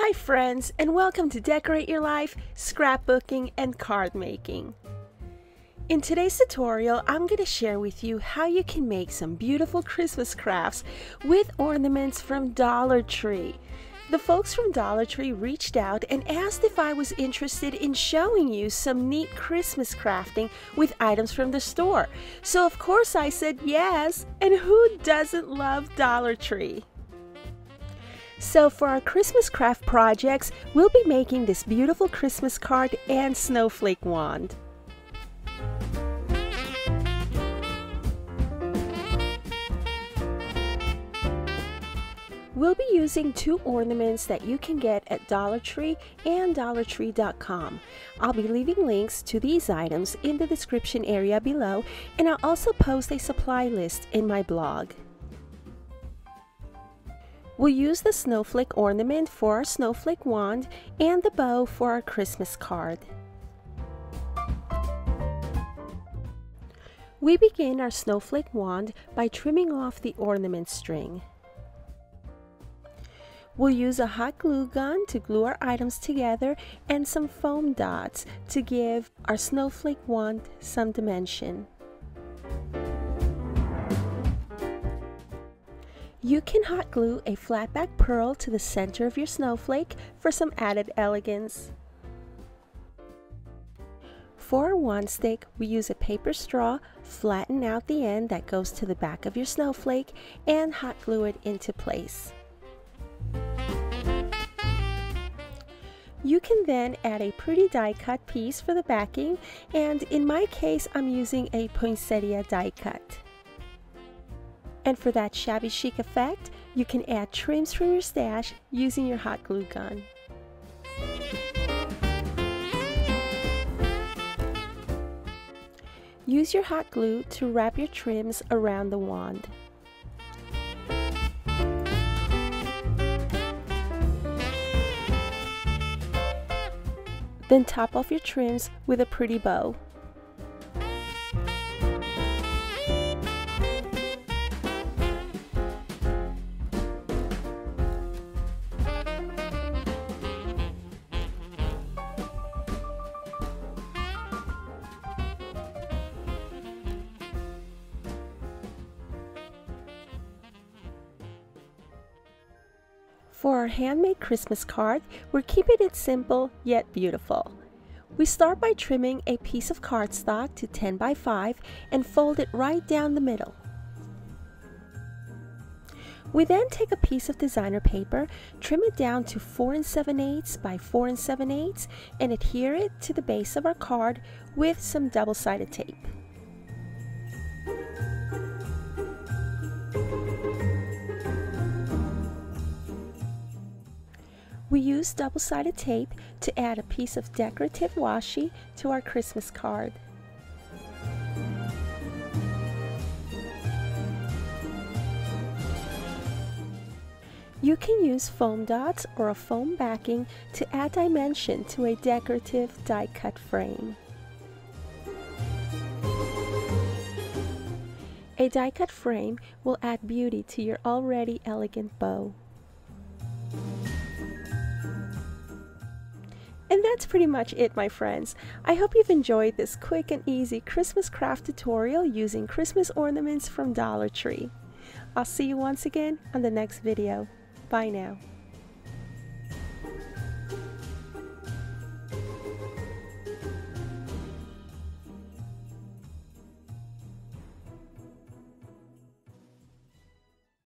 Hi friends, and welcome to Decorate Your Life, Scrapbooking, and Card Making. In today's tutorial, I'm going to share with you how you can make some beautiful Christmas crafts with ornaments from Dollar Tree. The folks from Dollar Tree reached out and asked if I was interested in showing you some neat Christmas crafting with items from the store. So of course I said yes, and who doesn't love Dollar Tree? So for our Christmas craft projects, we'll be making this beautiful Christmas card and snowflake wand. We'll be using two ornaments that you can get at Dollar Tree and DollarTree.com. I'll be leaving links to these items in the description area below, and I'll also post a supply list in my blog. We'll use the snowflake ornament for our snowflake wand and the bow for our Christmas card. We begin our snowflake wand by trimming off the ornament string. We'll use a hot glue gun to glue our items together and some foam dots to give our snowflake wand some dimension. You can hot glue a flat back pearl to the center of your snowflake for some added elegance. For our wand stick, we use a paper straw, flatten out the end that goes to the back of your snowflake, and hot glue it into place. You can then add a pretty die cut piece for the backing, and in my case I'm using a poinsettia die cut. And for that shabby chic effect, you can add trims from your stash using your hot glue gun. Use your hot glue to wrap your trims around the wand. Then top off your trims with a pretty bow. For our handmade Christmas card, we're keeping it simple yet beautiful. We start by trimming a piece of cardstock to 10 by 5 and fold it right down the middle. We then take a piece of designer paper, trim it down to 4 7/8 by 4 7/8 and adhere it to the base of our card with some double-sided tape. We use double-sided tape to add a piece of decorative washi to our Christmas card. You can use foam dots or a foam backing to add dimension to a decorative die-cut frame. A die-cut frame will add beauty to your already elegant bow. And that's pretty much it, my friends. I hope you've enjoyed this quick and easy Christmas craft tutorial using Christmas ornaments from Dollar Tree. I'll see you once again on the next video. Bye now.